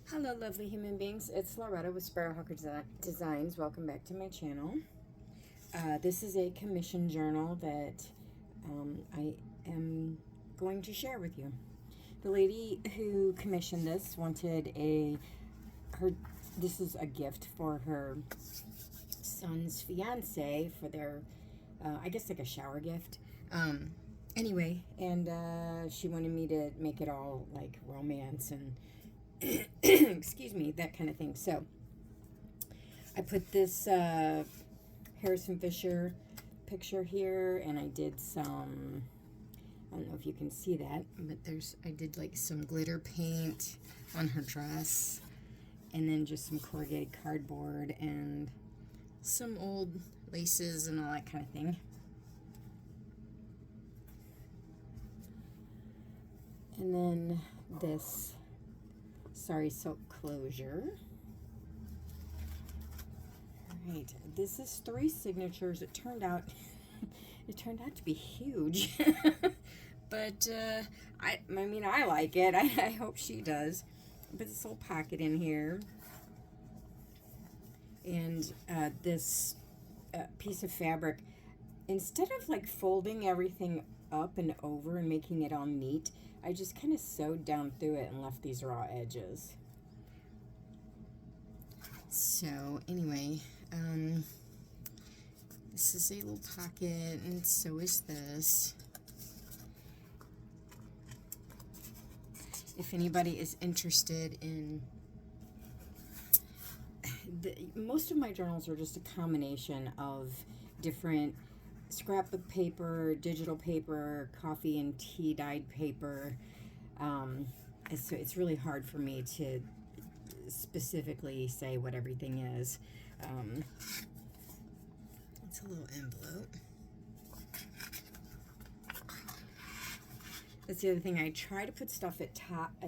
Hello lovely human beings, it's Loretta with Sparrowhawker Designs. Welcome back to my channel. This is a commission journal that I am going to share with you. The lady who commissioned this wanted this is a gift for her son's fiance for their, I guess like a shower gift. Anyway, and she wanted me to make it all like romance and excuse me, that kind of thing. So I put this Harrison Fisher picture here, and I did some, I don't know if you can see that, but I did like some glitter paint on her dress, and then just some corrugated cardboard and some old laces and all that kind of thing. And then this Sorry Silk closure. All right, this is 3 signatures. It turned out to be huge, but I mean I like it. I hope she does. But this little pocket in here, and this piece of fabric. Instead of like folding everything up and over and making it all neat, I just kind of sewed down through it and left these raw edges. So anyway, this is a little pocket, and so is this. If anybody is interested in most of my journals are just a combination of different scrapbook paper, digital paper, coffee and tea dyed paper. So it's really hard for me to specifically say what everything is. It's a little envelope. That's the other thing. I try to put stuff at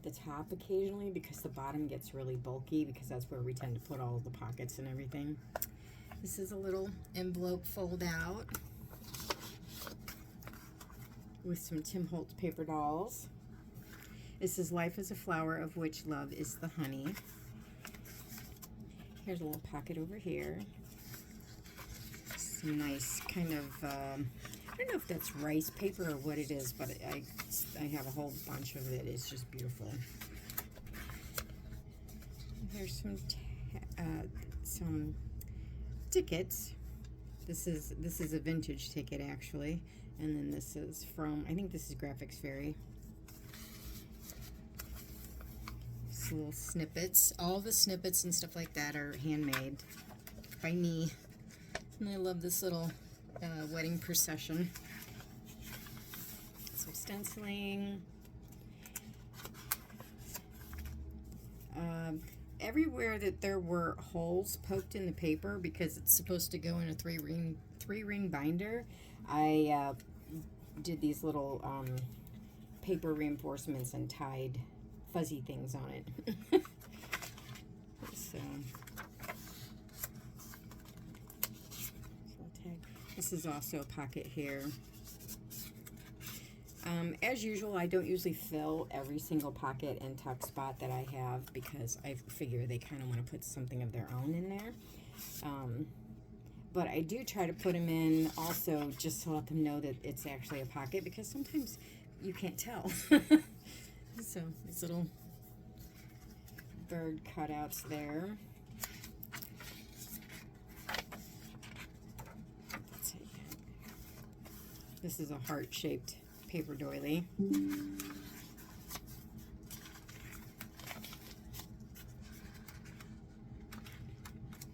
the top occasionally because the bottom gets really bulky, because that's where we tend to put all of the pockets and everything. This is a little envelope fold out with some Tim Holtz paper dolls. This is Life is a Flower of Which Love is the Honey. Here's a little pocket over here. Some nice kind of, I don't know if that's rice paper or what it is, but I have a whole bunch of it. It's just beautiful. Here's some tickets. This is a vintage ticket actually, and then this is from, I think this is Graphics Fairy. Just little snippets. All the snippets and stuff like that are handmade by me, and I love this little wedding procession. Some stenciling. Everywhere that there were holes poked in the paper, because it's supposed to go in a three ring binder, I did these little paper reinforcements and tied fuzzy things on it. So this is also a pocket here. As usual, I don't usually fill every single pocket and tuck spot that I have, because I figure they kind of want to put something of their own in there. But I do try to put them in also just to let them know that it's actually a pocket, because sometimes you can't tell. So these little bird cutouts there. This is a heart-shaped paper doily.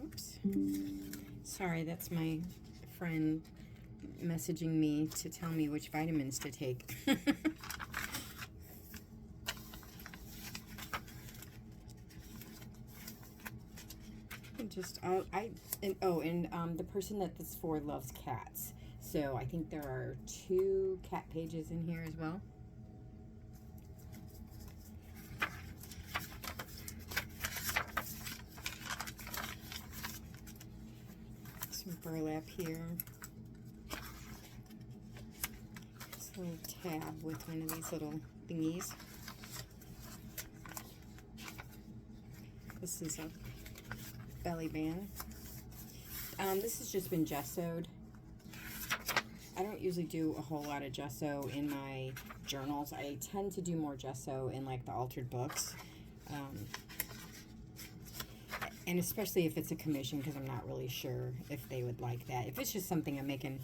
Oops. Sorry, that's my friend messaging me to tell me which vitamins to take. The person that this for loves cats. So I think there are 2 cat pages in here as well. Some burlap here. This little tab with one of these little thingies. This is a belly band. This has just been gessoed. I don't usually do a whole lot of gesso in my journals. I tend to do more gesso in like the altered books. And especially if it's a commission, because I'm not really sure if they would like that. If it's just something I'm making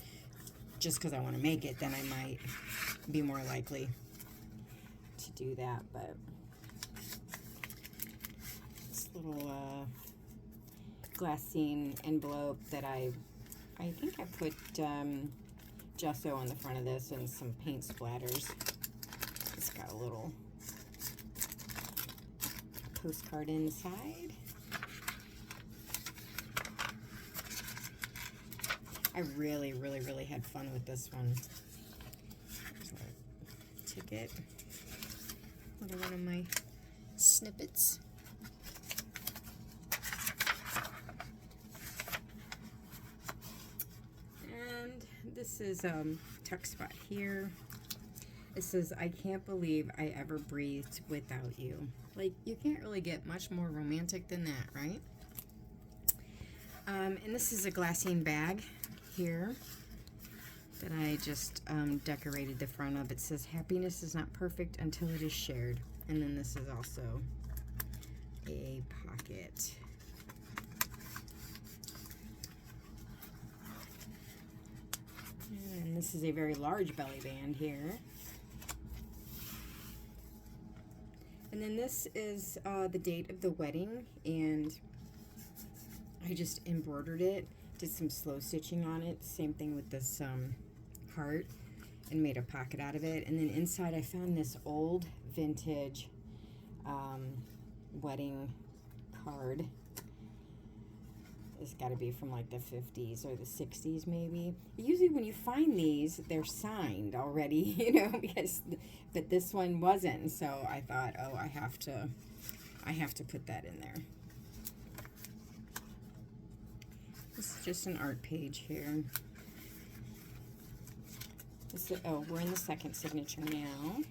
just because I want to make it, then I might be more likely to do that. But this little glassine envelope that I think I put gesso on the front of this and some paint splatters. It's got a little postcard inside. I really had fun with this one. There's a ticket. Another one of my snippets. And this is tuck spot here. It says, "I can't believe I ever breathed without you." Like, you can't really get much more romantic than that, right? And this is a glassine bag here that I just decorated the front of. It says, "Happiness is not perfect until it is shared." And then this is also a pocket. And this is a very large belly band here. And then this is the date of the wedding, and I just embroidered it, did some slow stitching on it, same thing with this heart, and made a pocket out of it. And then inside I found this old vintage wedding card. It's got to be from like the 50s or the 60s maybe. Usually when you find these, they're signed already, you know, but this one wasn't. So I thought, oh, I have to put that in there. This is just an art page here. This is, oh, we're in the second signature now.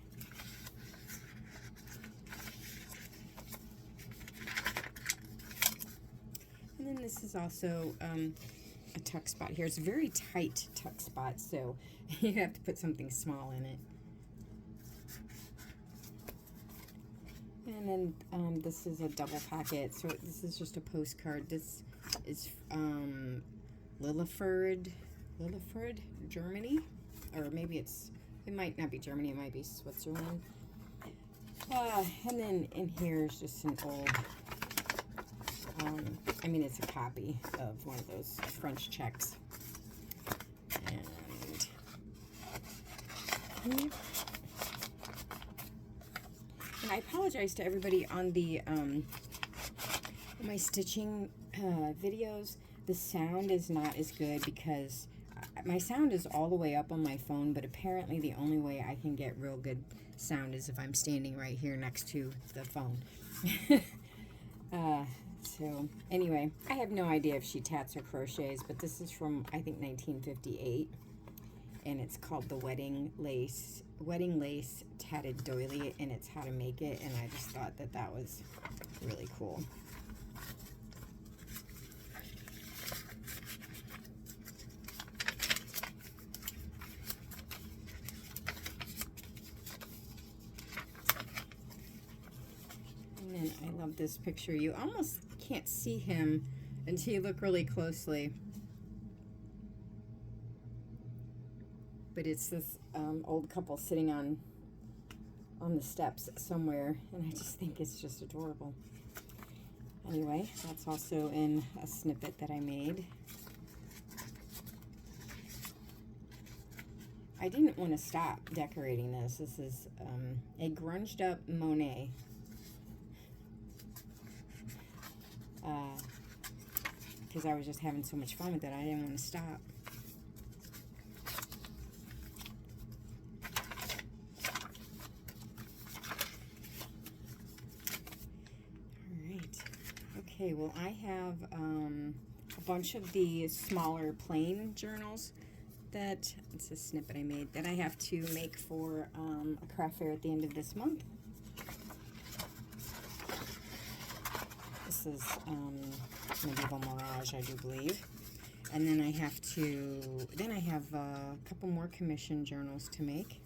And then this is also a tuck spot here. It's a very tight tuck spot, so you have to put something small in it. And then this is a double pocket, so this is just a postcard. This is Lilleford, Germany, or maybe it might not be Germany, it might be Switzerland. And then in here is just an old, I mean, it's a copy of one of those French checks. And I apologize to everybody on the my stitching videos. The sound is not as good because my sound is all the way up on my phone, but apparently the only way I can get real good sound is if I'm standing right here next to the phone. So anyway, I have no idea if she tats or crochets, but this is from, I think, 1958, and it's called the Wedding Lace Tatted Doily, and it's how to make it, and I just thought that that was really cool. And then I love this picture. You almost can't see him until you look really closely. But it's this old couple sitting on the steps somewhere, and I just think it's just adorable. Anyway, that's also in a snippet that I made. I didn't want to stop decorating this. This is a grunged up Monet. Because I was just having so much fun with it, I didn't want to stop. Alright. Okay, well, I have a bunch of the smaller plain journals that, it's a snippet I made, that I have to make for a craft fair at the end of this month. This This is Medieval Mirage, I do believe. And then I have a couple more commission journals to make.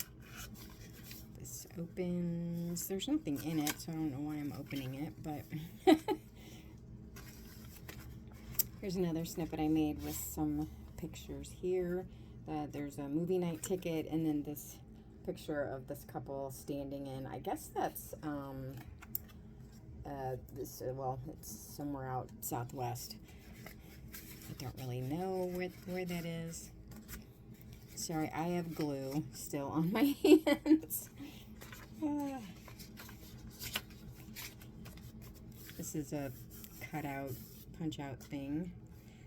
This opens, there's nothing in it, so I don't know why I'm opening it, but here's another snippet I made with some pictures here. There's a movie night ticket, and then this picture of this couple standing in, I guess that's well, it's somewhere out southwest. I don't really know where that is. Sorry, I have glue still on my hands. This is a cutout, punch out thing.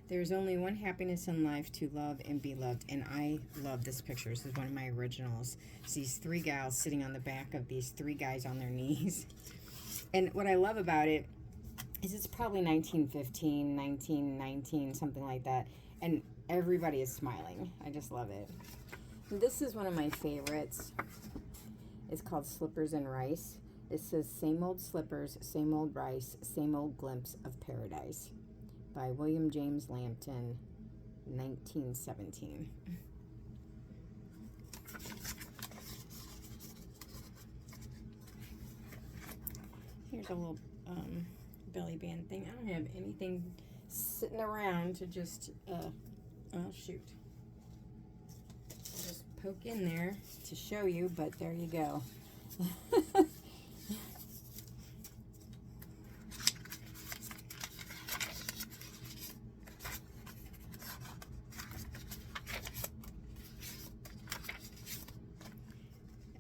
There's only one happiness in life, to love and be loved. And I love this picture. This is one of my originals. It's these three gals sitting on the back of these three guys on their knees. And what I love about it is it's probably 1915, 1919, something like that. And everybody is smiling. I just love it. This is one of my favorites. It's called Slippers and Rice. It says, same old slippers, same old rice, same old glimpse of paradise, by William James Lambton, 1917. Here's a little belly band thing. I don't have anything sitting around to just, oh shoot. I'll just poke in there to show you, but there you go.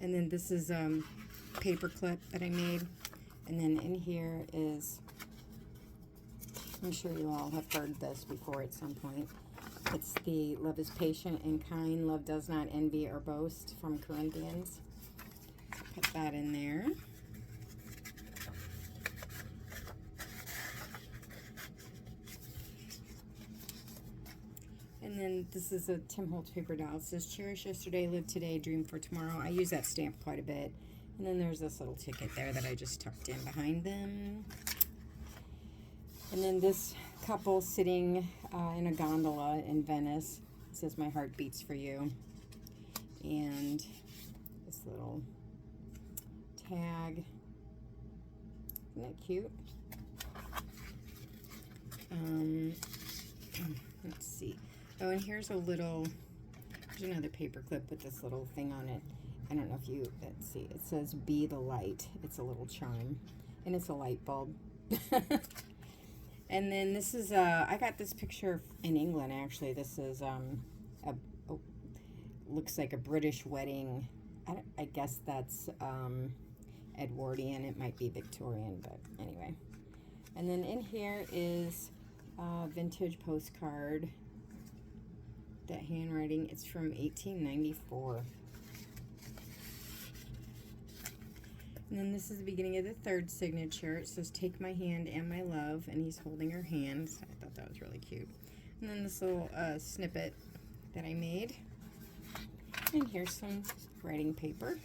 And then this is paper clip that I made. And then in here is, I'm sure you all have heard this before at some point. It's the love is patient and kind, love does not envy or boast, from Corinthians. Put that in there. And then this is a Tim Holtz paper doll. It says, cherish yesterday, live today, dream for tomorrow. I use that stamp quite a bit. And then there's this little ticket there that I just tucked in behind them. And then this couple sitting in a gondola in Venice. It says, my heart beats for you. And this little tag. Isn't that cute? Let's see. Oh, and here's here's another paper clip with this little thing on it. I don't know if you, let's see, it says, be the light. It's a little charm, and it's a light bulb. And then this is, I got this picture in England, actually. This is, looks like a British wedding. I guess that's Edwardian. It might be Victorian, but anyway. And then in here is a vintage postcard. That handwriting, it's from 1894. And then this is the beginning of the third signature. It says, take my hand and my love, and he's holding her hands. I thought that was really cute. And then this little snippet that I made. And here's some writing paper.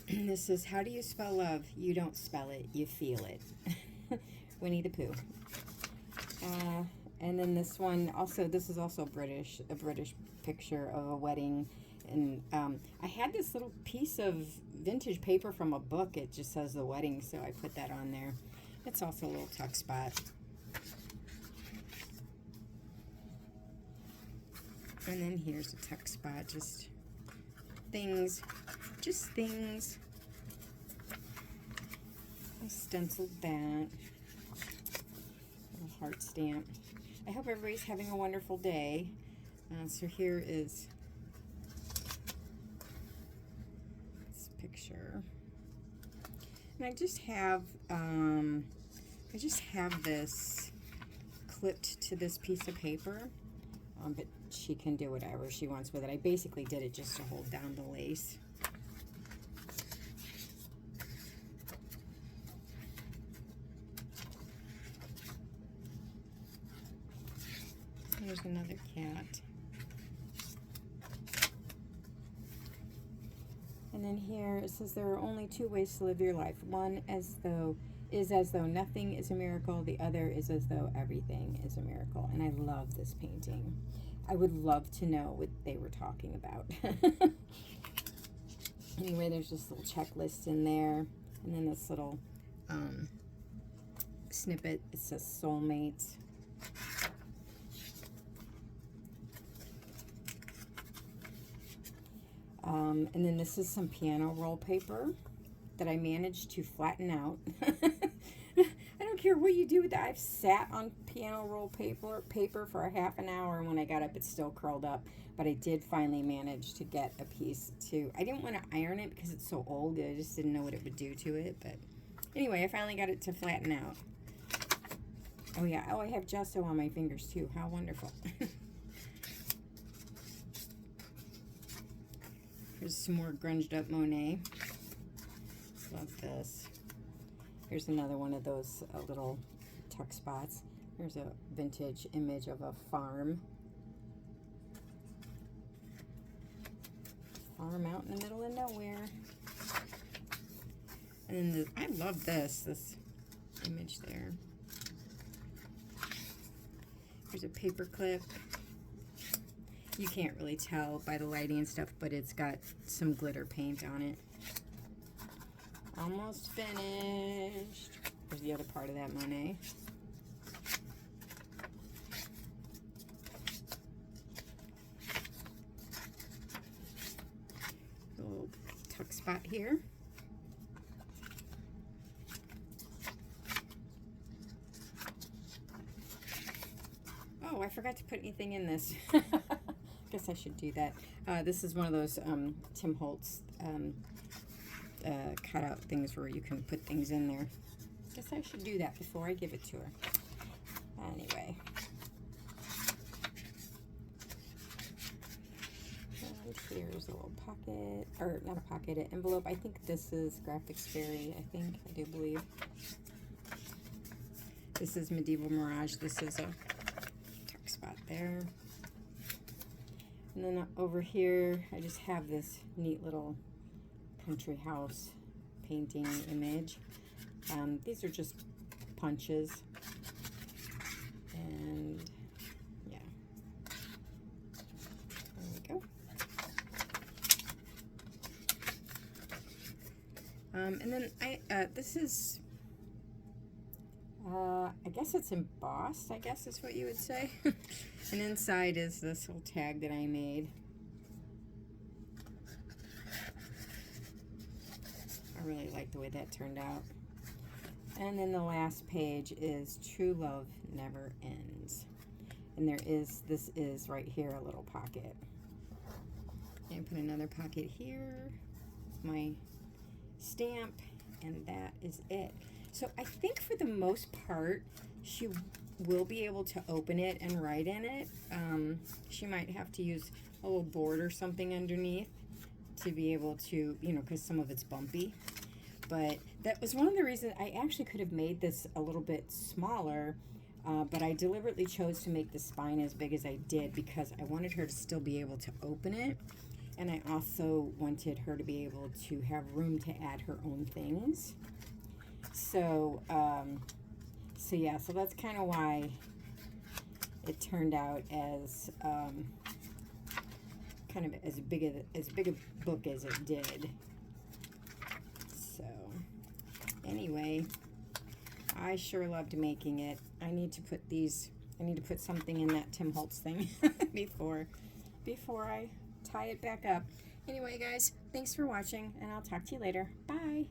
And this is, how do you spell love? You don't spell it, you feel it. Winnie the Pooh. And then this one, also, this is also British, a British picture of a wedding. And I had this little piece of vintage paper from a book. It just says the wedding, so I put that on there. It's also a little tuck spot. And then here's a tuck spot, just things. I stenciled that. Little heart stamp. I hope everybody's having a wonderful day. So here is this picture, and I just have this clipped to this piece of paper, but she can do whatever she wants with it. I basically did it just to hold down the lace. Here's another cat. And then here it says there are only two ways to live your life. One is as though nothing is a miracle. The other is as though everything is a miracle. And I love this painting. I would love to know what they were talking about. Anyway, there's this little checklist in there. And then this little snippet. It says soulmates. And then this is some piano roll paper that I managed to flatten out. I don't care what you do with that. I've sat on piano roll paper for a half an hour, and when I got up, it's still curled up. But I did finally manage to get a piece to... I didn't want to iron it because it's so old. I just didn't know what it would do to it. But anyway, I finally got it to flatten out. Oh, yeah. Oh, I have gesso on my fingers, too. How wonderful. Here's some more grunged up Monet. Love this. Here's another one of those little tuck spots. Here's a vintage image of a farm. Farm out in the middle of nowhere. And then I love this image there. Here's a paper clip. You can't really tell by the lighting and stuff, but it's got some glitter paint on it. Almost finished. Here's the other part of that Monet. A little tuck spot here. Oh, I forgot to put anything in this. Guess I should do that. This is one of those Tim Holtz cutout things where you can put things in there. Guess I should do that before I give it to her. Anyway. And here's a little pocket, or not a pocket, an envelope. I think this is Graphics Fairy, I do believe. This is Medieval Mirage. This is a tuck spot there. And then over here, I just have this neat little country house painting image. These are just punches. And yeah. There we go. And then this is, I guess it's embossed, I guess is what you would say. And inside is this little tag that I made. I really like the way that turned out. And then the last page is True Love Never Ends. And this is right here, a little pocket. And put another pocket here, my stamp, and that is it. So I think for the most part, she will be able to open it and write in it. She might have to use a little board or something underneath to be able to, you know, because some of it's bumpy. But that was one of the reasons I actually could have made this a little bit smaller, but I deliberately chose to make the spine as big as I did because I wanted her to still be able to open it. And I also wanted her to be able to have room to add her own things. So, yeah, so that's kind of why it turned out as kind of as big a book as it did. So, anyway, I sure loved making it. I need to put something in that Tim Holtz thing before I tie it back up. Anyway, guys, thanks for watching, and I'll talk to you later. Bye.